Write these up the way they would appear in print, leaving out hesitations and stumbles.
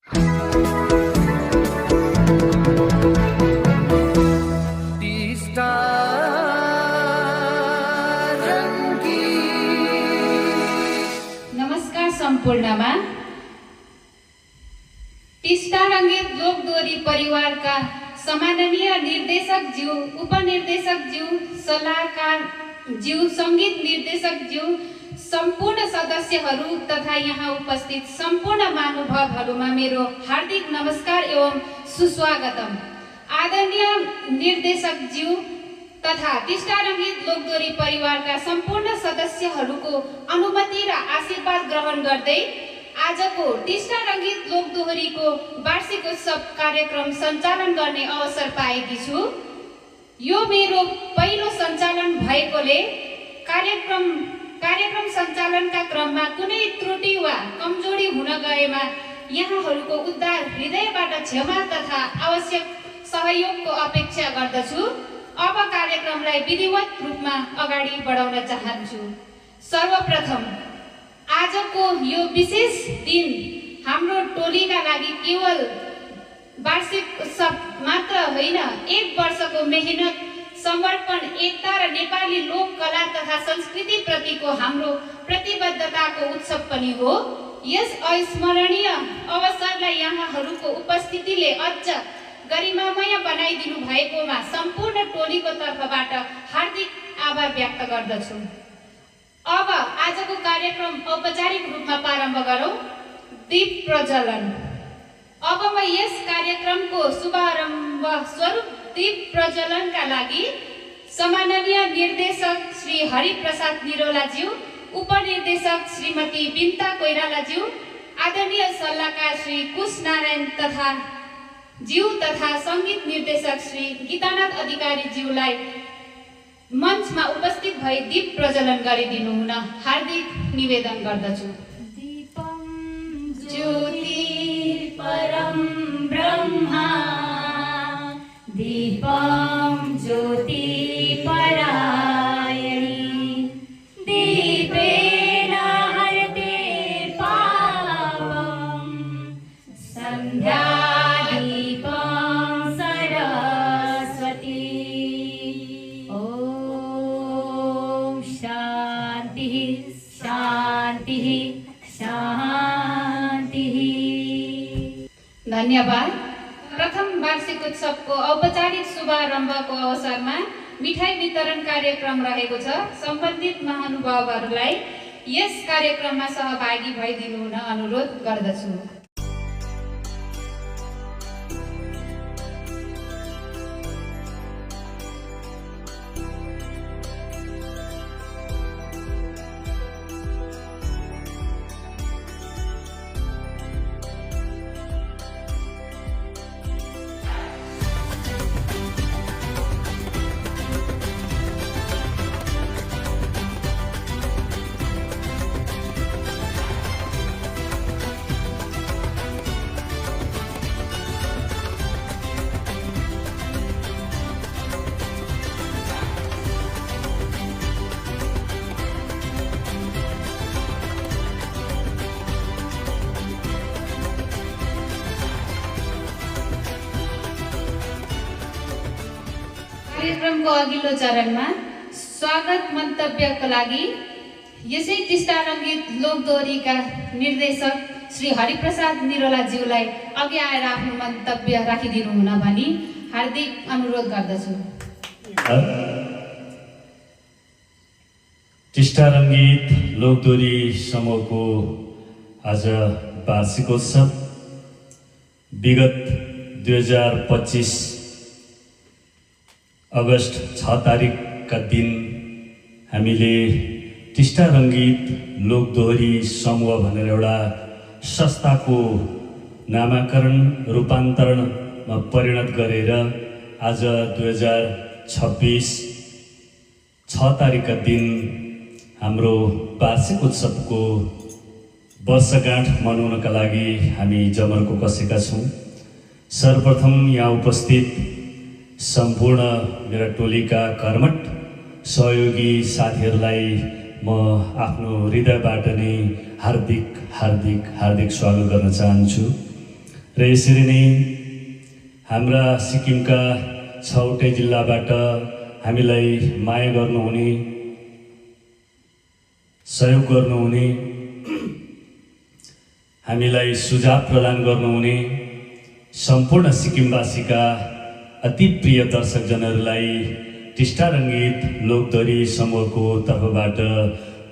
नमस्कार सम्पूर्णमा। टिस्टा रङ्गीत लोकदोहोरी परिवारका सम्माननीय निर्देशकज्यू, उपनिर्देशकज्यू, सल्लाहकारज्यू, सङ्गीत निर्देशकज्यू, सम्पूर्ण सदस्यहरू तथा यहाँ उपस्थित सम्पूर्ण महानुभावहरूमा मेरो हार्दिक नमस्कार एवं सुस्वागतम। आदरणीय निर्देशकज्यू तथा टिस्टा रङ्गीत लोकदोहोरी परिवारका सम्पूर्ण सदस्यहरूको अनुमति र आशीर्वाद ग्रहण गर्दै आजको टिस्टा रङ्गीत लोकदोहोरीको वार्षिक उत्सव कार्यक्रम सञ्चालन गर्ने अवसर पाएकी छु। यो मेरो पहिलो सञ्चालन भएकोले कार्यक्रम सञ्चालनका क्रममा कुनै त्रुटि वा कमजोरी हुन गएमा यहाँहरूको उदार हृदयबाट क्षमा तथा आवश्यक सहयोगको अपेक्षा गर्दछु। अब कार्यक्रमलाई विधिवत रूपमा अगाडि बढाउन चाहन्छु। सर्वप्रथम आजको यो विशेष दिन हाम्रो टोलीका लागि केवल वार्षिक उत्सव मात्र होइन, एक वर्षको मेहनत, समर्पण, एकता र नेपाली लोक कला तथा संस्कृति प्रतिको हाम्रो प्रतिबद्धताको उत्सव पनि हो। यस अविस्मरणीय अवसरलाई यहाँहरूको उपस्थितिले अझ गरिमामय बनाइदिनु भएकोमा सम्पूर्ण टोलीको तर्फबाट हार्दिक आभार व्यक्त गर्दछु। अब आजको कार्यक्रम औपचारिक रूपमा प्रारम्भ गरौँ। दीप प्रज्वलन। अब म यस कार्यक्रमको शुभारम्भ स्वरूप दीप प्रज्वलनका लागि सम्माननीय निर्देशक श्री हरिप्रसाद निरौलाज्यू, उपनिर्देशक श्रीमती बिन्ता कोइरालाज्यू, आदरणीय सल्लाहकार श्री कुश नारायण तथा सङ्गीत निर्देशक श्री गीतानाथ अधिकारीज्यूलाई मञ्चमा उपस्थित भई दीप प्रज्वलन गरिदिनु हुन हार्दिक निवेदन गर्दछु। दीपम ज्योति परम ब्रह्मा, दीपम ज्योति परायणी, दीपेन हरते पापम, संध्या धन्यवाद। प्रथम वार्षिक उत्सवको औपचारिक शुभारम्भको अवसरमा मिठाई वितरण कार्यक्रम रहेको छ। सम्बन्धित महानुभावहरूलाई यस कार्यक्रममा सहभागी भइदिनु हुन अनुरोध गर्दछु। कार्यक्रमको अघिल्लो चरणमा स्वागत मन्तव्यका लागि यसै टिस्टा रङ्गीत लोकदोहोरीका निर्देशक श्री हरिप्रसाद निरौलाज्यूलाई अघि आएर आफ्नो मन्तव्य राखिदिनु हुन भनी हार्दिक अनुरोध गर्दछु। टिस्टा रङ्गीत लोकदोहोरी समूहको आज वार्षिकोत्सव विगत 2025 अगस्त 6 तारिकका दिन हामीले टिस्टा रङ्गीत लोकदोहोरी समूह भनेर एउटा संस्थाको नामाकरण रूपान्तरणमा परिणत गरेर आज 2026 6 तारिकका दिन हाम्रो वार्षिक उत्सवको वर्षगाँठ मनाउनका लागि हामी जमर्को कसेका छौँ। सर्वप्रथम यहाँ उपस्थित सम्पूर्ण मेरा टोलीका कर्मठ सहयोगी साथीहरूलाई म आफ्नो हृदयबाट नै हार्दिक स्वागत गर्न चाहन्छु। र यसरी नै हाम्रा सिक्किमका 6वटै जिल्लाबाट हामीलाई माया गर्नुहुने, सहयोग गर्नुहुने, हामीलाई सुझाव प्रदान गर्नुहुने सम्पूर्ण सिक्किमवासीका अति प्रिय दर्शकजनहरूलाई टिस्टा रङ्गीत लोकदोहोरी समूहको तर्फबाट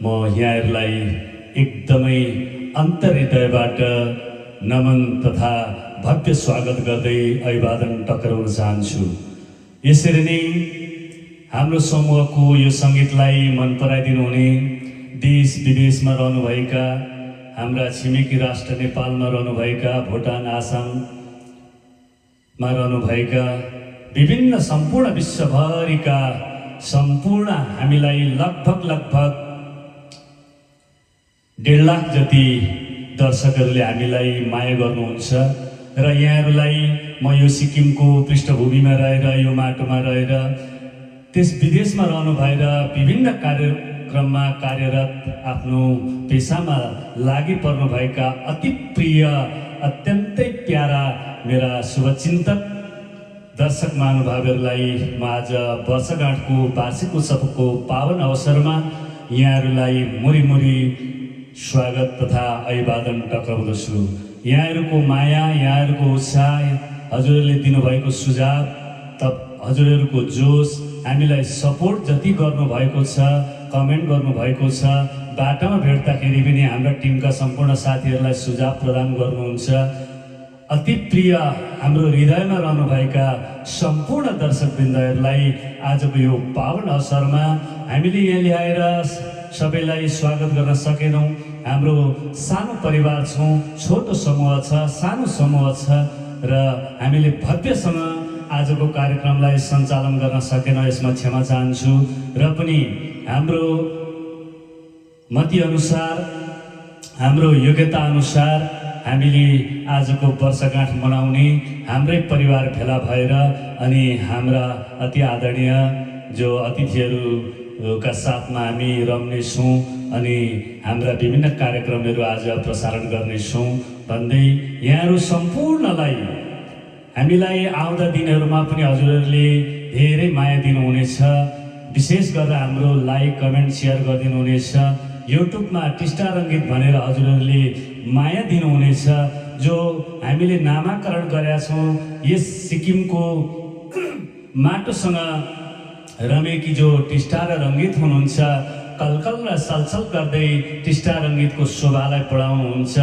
म यहाँहरूलाई एकदमै अन्तर्हृदयबाट नमन तथा भव्य स्वागत गर्दै अभिवादन टक्राउन चाहन्छु। यसरी नै हाम्रो समूहको यो सङ्गीतलाई मन पराइदिनु हुने देश विदेशमा रहनुभएका हाम्रा छिमेकी राष्ट्र नेपालमा रहनुभएका भुटान, आसाममा रहनुभएका विभिन्न सम्पूर्ण विश्वभरिका सम्पूर्ण हामीलाई लगभग 1.5 लाख जति दर्शकहरूले हामीलाई माया गर्नुहुन्छ र यहाँहरूलाई म यो सिक्किमको पृष्ठभूमिमा रहेर, यो माटोमा रहेर, त्यस विदेशमा रहनु भएर विभिन्न कार्यक्रममा कार्यरत आफ्नो पेसामा लागि पर्नुभएका अति प्रिय, अत्यन्तै प्यारा मेरा शुभचिन्तक दर्शक महानुभावहरूलाई म आज वर्षगाँठको वार्षिक उत्सवको पावन अवसरमा यहाँहरूलाई मुरी स्वागत तथा अभिवादन टक्राउँदछु। यहाँहरूको माया, यहाँहरूको उत्साह, हजुरहरूले दिनुभएको सुझाव, हजुरहरूको जोस, हामीलाई सपोर्ट जति गर्नुभएको छ, कमेन्ट गर्नुभएको छ, बाटोमा भेट्दाखेरि पनि हाम्रा टिमका सम्पूर्ण साथीहरूलाई सुझाव प्रदान गर्नुहुन्छ। अति प्रिय हाम्रो हृदयमा रहनुभएका सम्पूर्ण दर्शकवृन्दहरूलाई आजको यो पावन अवसरमा हामीले यहाँ ल्याएर सबैलाई स्वागत गर्न सकेनौँ। हाम्रो सानो परिवार छौँ, छोटो समूह छ, सानो समूह छ र हामीले भव्यसँग आजको कार्यक्रमलाई सञ्चालन गर्न सकेनौँ, यसमा क्षमा चाहन्छु। र पनि हाम्रो मति अनुसार, हाम्रो योग्यता अनुसार हामीले आजको वर्षगाँठ मनाउने हाम्रै परिवार भेला भएर अनि हाम्रा अति आदरणीय जो अतिथिहरूका साथमा हामी रम्नेछौँ अनि हाम्रा विभिन्न कार्यक्रमहरू आज प्रसारण गर्नेछौँ भन्दै यहाँहरू सम्पूर्णलाई हामीलाई आउँदा दिनहरूमा पनि हजुरहरूले धेरै माया दिनुहुनेछ। विशेष गरेर हाम्रो लाइक, कमेन्ट, सेयर गरिदिनुहुनेछ। युट्युबमा टिस्टा रङ्गीत भनेर हजुरहरूले माया दिनुहुनेछ। जो हामीले नामाकरण गरेका छौँ यस सिक्किमको माटोसँग रमेकी जो टिस्टा र रङ्गीत हुनुहुन्छ, कलकल र सलसल गर्दै टिस्टा रङ्गीतको शोभालाई बढाउनुहुन्छ।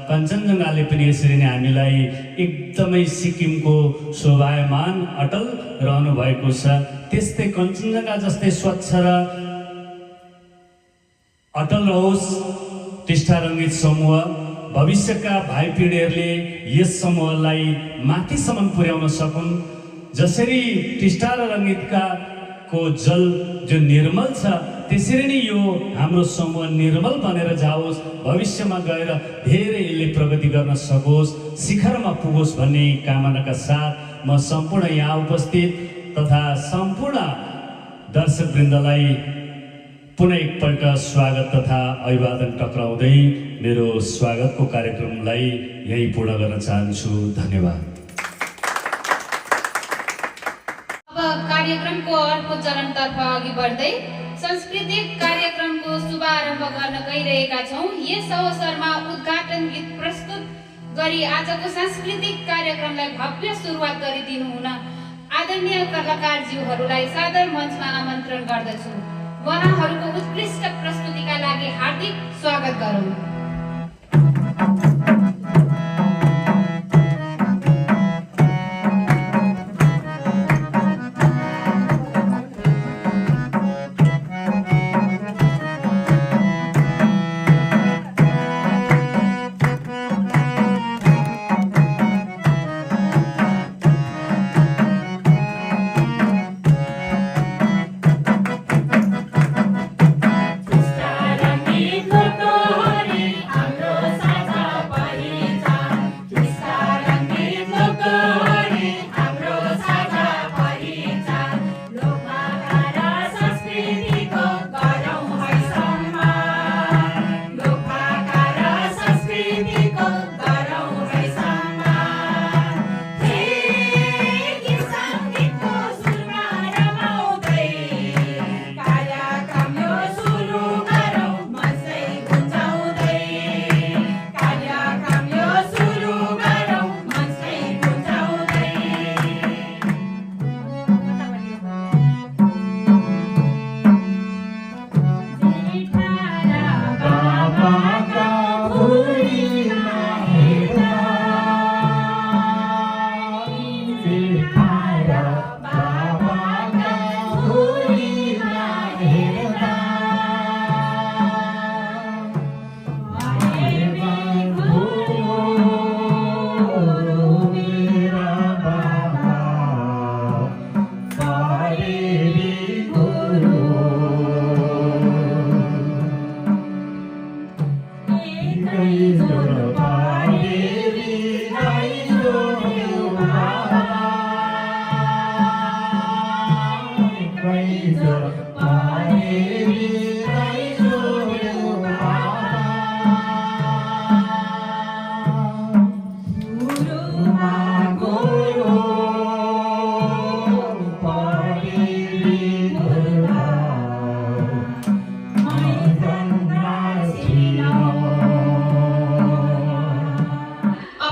कञ्चनजङ्घाले पनि यसरी नै हामीलाई एकदमै सिक्किमको शोभायमान अटल रहनु भएको छ। त्यस्तै कञ्चनजङ्घा जस्तै स्वच्छ र अटल रहोस् टिस्टा रङ्गीत समूह। भविष्यका भाइ पिँढीहरूले यस समूहलाई माथिसम्म पुर्याउन सकुन्। जसरी टिस्टा र रङ्गीतका को जल जो निर्मल छ, त्यसरी नै यो हाम्रो समूह निर्मल बनेर जाओस्, भविष्यमा गएर धेरै यसले प्रगति गर्न सकोस्, शिखरमा पुगोस् भन्ने कामनाका साथ म सम्पूर्ण यहाँ उपस्थित तथा सम्पूर्ण दर्शकवृन्दलाई पुनः एकपल्ट स्वागत तथा अभिवादन टक्राउँदै मेरो स्वागतको कार्यक्रमलाई यही पूर्ण गर्न चाहन्छु। धन्यवाद। कार्यक्रमको अर्को चरणतर्फ अघि बढ्दै सांस्कृतिक कार्यक्रमको शुभारम्भ गर्न गइरहेका छौँ। यस अवसरमा उद्घाटन गीत प्रस्तुत गरी आजको सांस्कृतिक कार्यक्रमलाई भव्य सुरुवात गरिदिनु हुन आदरणीय कलाकारज्यूहरूलाई सादर मञ्चमा आमन्त्रण गर्दछु। उहाँहरूको उत्कृष्ट प्रस्तुतिका लागि हार्दिक स्वागत गरौँ। टिस्टा रङ्गीत लोकदोहोरी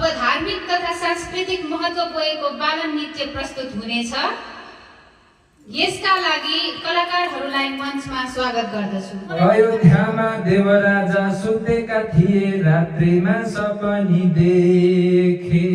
अब धार्मिक तथा सांस्कृतिक महत्त्व बोकेको बालन नृत्य प्रस्तुत हुनेछ। यसका लागि कलाकारहरूलाई मञ्चमा स्वागत गर्दछु। अयोध्यामा देवराजा सुतेका थिए, रात्रिमा सपनी देखे।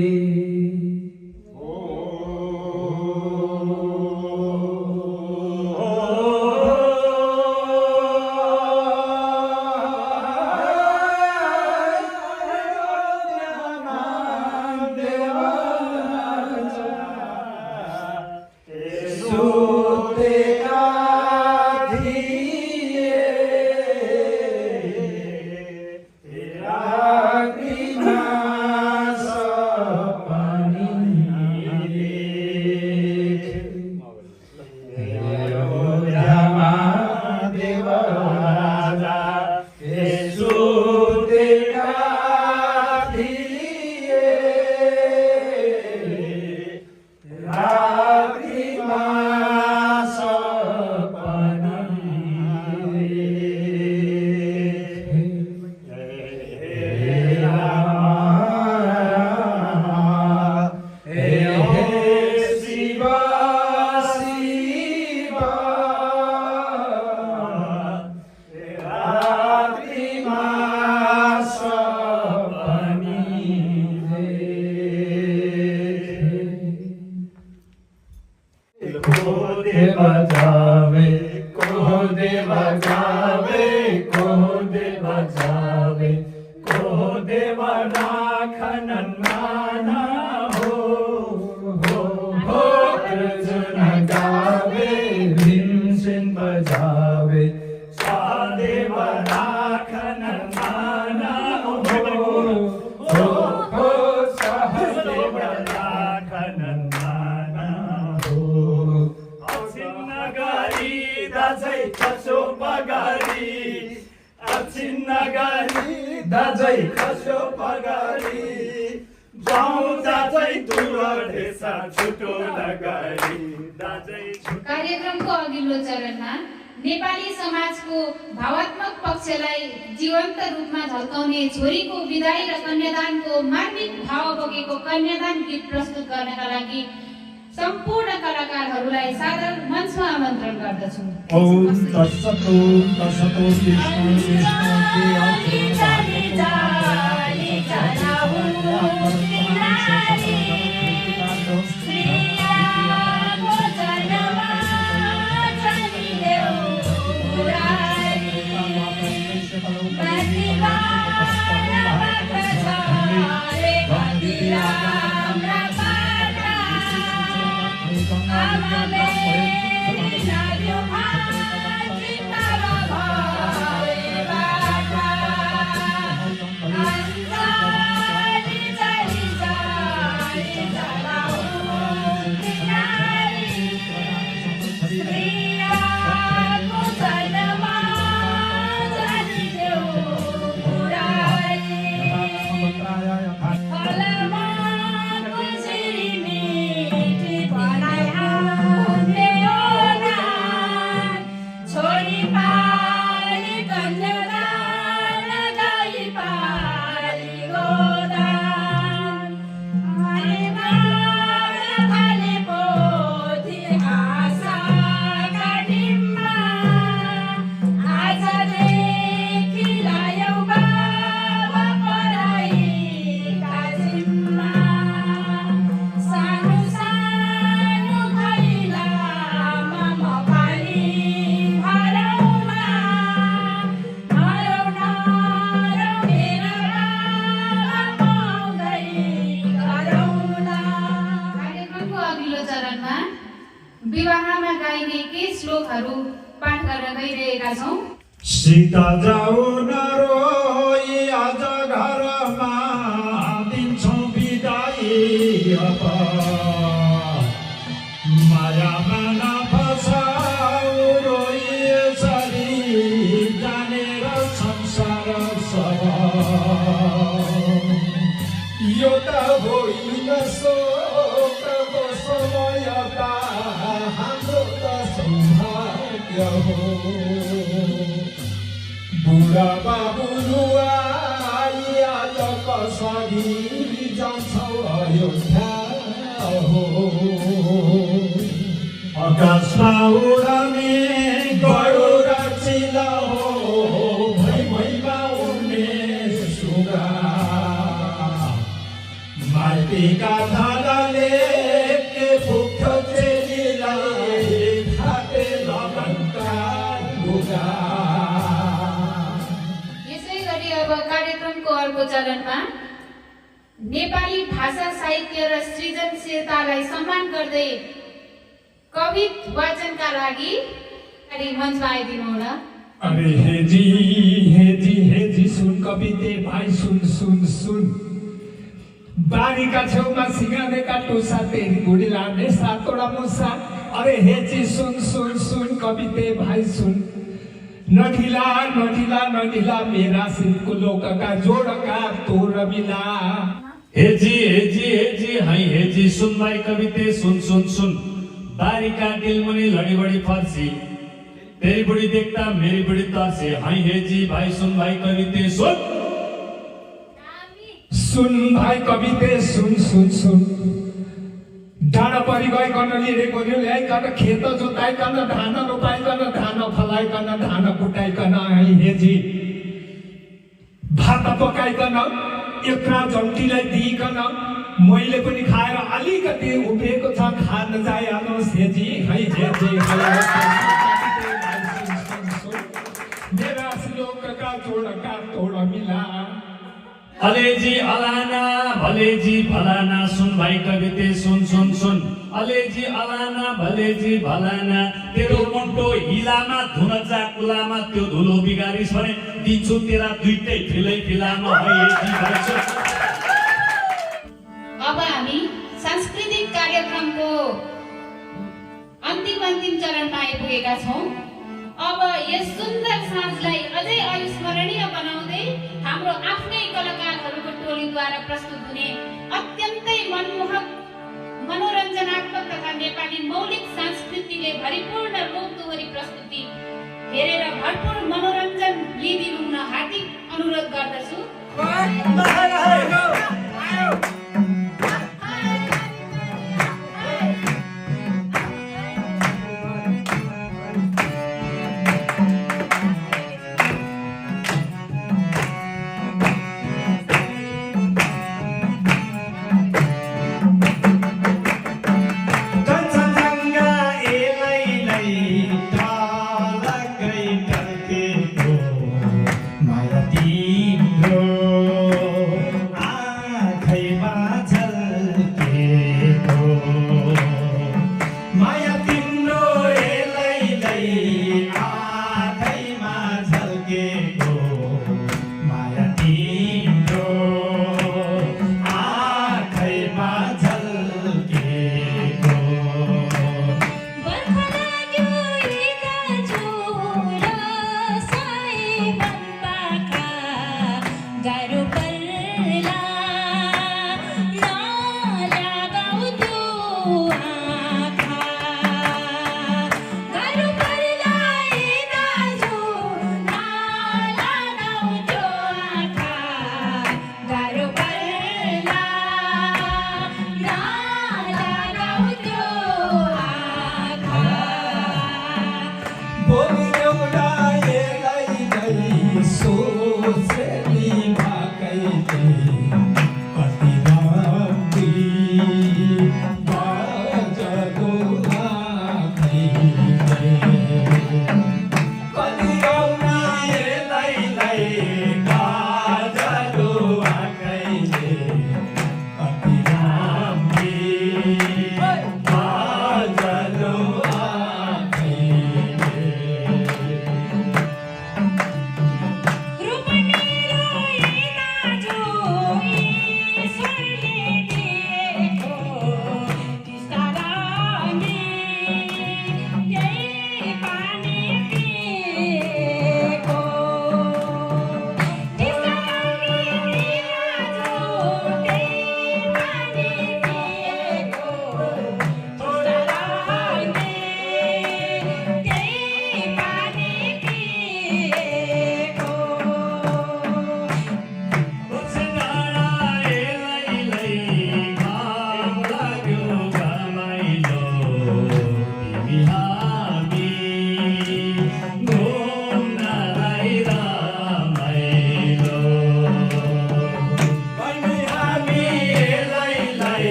कार्यक्रमको अघिल्लो चरणमा नेपाली समाजको भावात्मक पक्षलाई जीवन्त रूपमा झल्काउने छोरीको विदाई र कन्यादानको मार्मिक भाव बोकेको कन्यादान गीत प्रस्तुत गर्नका लागि सम्पूर्ण कलाकारहरूलाई सादर मञ्चमा आमन्त्रण गर्दछु। ओम तत्सत् ओम तत्सत् ओम विवाहमा गाइने केही श्लोकहरू पाठ गर्न गइरहेका छौँ। सीता जाऊ नरोई आज घरमा दिन्छौँ बिदाई अब मायामा नफसाऊ रोई यसरी जानेर संसार सब यो त होइन शोकको समय हाम्रो त सौभाग्य हो बुढा बाबु रुवाई आज कसरी जान्छौ अयोध्या हो आकाशमा उडाने गरुड चिला हो भैभैमा उड्ने सुगा माइतीका धाराले के पुग्थ्यो चेलीलाई फाटे लगनका लुगा यसै गरी अब कार्यक्रमको अर्को चरणमा नेपाली भाषा साहित्य र सृजनशीलतालाई सम्मान गर्दै कवित वाचनका लागि मञ्चमा आइदिनु होला। अरे हेजी हेजी हेजी सुन कविते भाइ सुन सुन सुन बारीका छेउमा सिंगारेका टुसा तेरी बुढी लाने सातवटा मुसा अरे हेजी सुन सुन सुन कविते भाइ सुन नढिला नढिला नढिला मेरा सिरको लोकका जोडका तोर मिला हेजी हेजी हेजी हाई हेजी सुन भाइ कविते सुन सुन सुन बारीका दिलमुनि लडी बडी फर्सी तेरी बुढी देख्दा मेरी बुढी तर्से हाई हेजी भाइ सुन भाइ कविते सुन सुन भाइ कविते सुन सुन सुन डाँडा परि गइकन लिएको ल्याइकन खेत जोताइकन धान रोपाइकन धान फलाइकन धान कुटाइकन हेजी भात पकाइकन एकरा जन्तीलाई दिइकन मैले पनि खाएर अलिकति उभिएको छ खान जाइहाल्नुहोस् हेजी है हेजी मेरा श्लोकका जोडका तोड मिला अलेजी अलाना भलेजी भलाना सुन भाइ कविते सुन सुन सुन अलेजी अलाना भलेजी भलाना तेरो मुन्टो हिलामा धुन जा कुलामा त्यो धुलो बिगारिस भने दिन्छु तेरा दुईटै फिलै फिलामा है हेजी भाइ सुन। अब हामी सांस्कृतिक कार्यक्रमको अन्तिम चरणमा आइपुगेका छौँ। अब यस सुन्दर साँझलाई अझै अविस्मरणीय बनाउँदै हाम्रो आफ्नै कलाकारहरूको टोलीद्वारा प्रस्तुत हुने अत्यन्तै मनमोहक मनोरञ्जनात्मक तथा नेपाली मौलिक संस्कृतिले भरिपूर्ण लोकदोहोरी प्रस्तुति हेरेर भरपूर मनोरञ्जन लिदिनु हुन हार्दिक अनुरोध गर्दछु।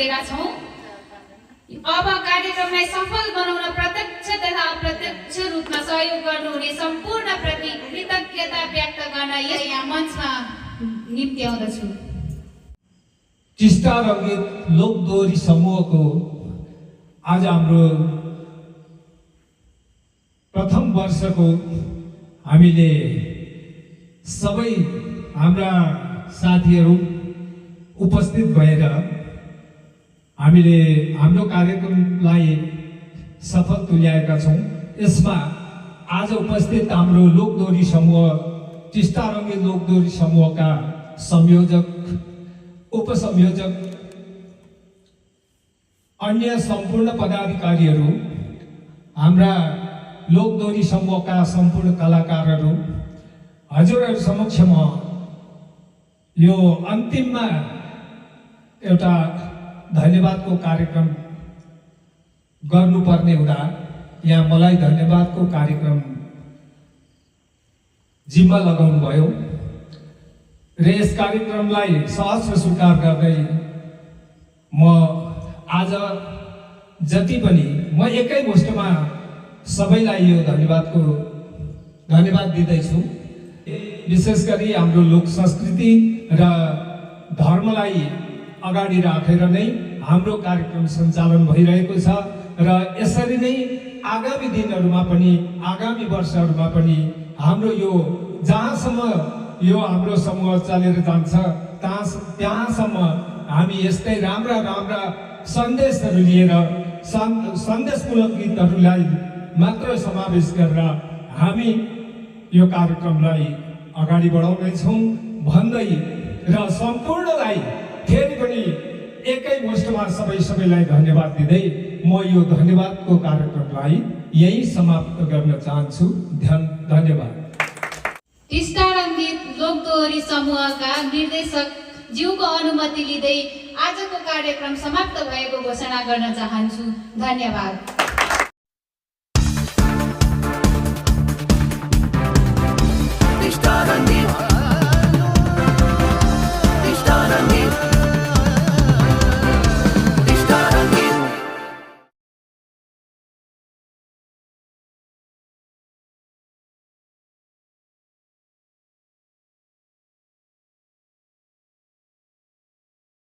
गरिसकेका छौँ। अब कार्यक्रमलाई सफल बनाउन प्रत्यक्ष तथा अप्रत्यक्ष रूपमा सहयोग गर्नुहुने सम्पूर्णप्रति कृतज्ञता व्यक्त गर्न यहाँ मञ्चमा निम्ति आउँदछु। टिस्टा रङ्गीत लोकदोहोरी समूहको आज हाम्रो प्रथम वर्षको हामीले सबै हाम्रा साथीहरू उपस्थित भएर हामीले हाम्रो कार्यक्रमलाई सफल तुल्याएका छौँ। यसमा आज उपस्थित हाम्रो लोकदोहोरी समूह टिस्टा रङ्गीत लोकदोहोरी समूहका संयोजक, उपसंयोजक, अन्य सम्पूर्ण पदाधिकारीहरू, हाम्रा लोकदोहोरी समूहका सम्पूर्ण कलाकारहरू, हजुरहरू समक्ष म यो अन्तिममा एउटा धन्यवादको कार्यक्रम गर्नुपर्ने हुँदा यहाँ मलाई धन्यवादको कार्यक्रम जिम्मा लगाउनु भयो र यस कार्यक्रमलाई सहर्ष स्वीकार गर्दै म आज जति पनि म एकै मुष्टमा सबैलाई यो धन्यवाद दिँदैछु। विशेष गरी हाम्रो लोक संस्कृति र धर्मलाई अगाडि राखेर नै हाम्रो कार्यक्रम सञ्चालन भइरहेको छ र यसरी नै आगामी दिनहरूमा पनि, आगामी वर्षहरूमा पनि हाम्रो यो जहाँसम्म यो हाम्रो समूह चलेर जान्छ त्यहाँसम्म हामी यस्तै राम्रा राम्रा सन्देशहरू लिएर सन्देशमूलक गीतहरूलाई मात्र समावेश गरेर हामी यो कार्यक्रमलाई अगाडि बढाउनेछौँ भन्दै र सम्पूर्णलाई फेरि पनि एकै मुष्टमा सबैलाई धन्यवाद दिँदै म यो धन्यवादको कार्यक्रमलाई यही समाप्त गर्न चाहन्छु। धन्यवाद। टिस्टा रङ्गीत लोकदोहोरी समूहका निर्देशक ज्यूको अनुमति लिँदै आजको कार्यक्रम समाप्त भएको घोषणा गर्न चाहन्छु। धन्यवाद।